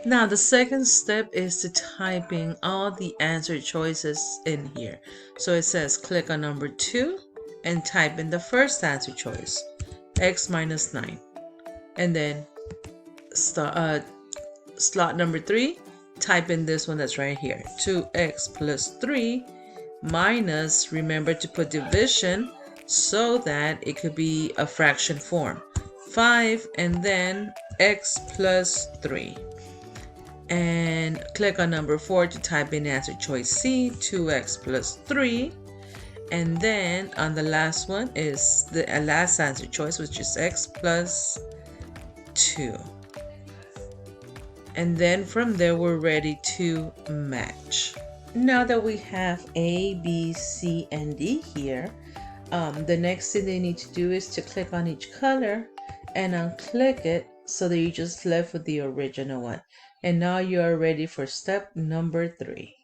Now the second step is to typing all the answer choices in here. So it says click on number 2 and type in the first answer choice, x minus 9. And then slot number 3, type in this one that's right here, 2x plus 3 minus, remember to put division so that it could be a fraction form, 5, and then x plus 3. And click on number 4 to type in answer choice C, 2x plus 3. And then on the last one is the last answer choice, which is x plus 2. And then from there we're ready to match. Now that we have A, B, C, and D here, the next thing they need to do is to click on each color and unclick it so that you're just left with the original one. And now you are ready for step number 3.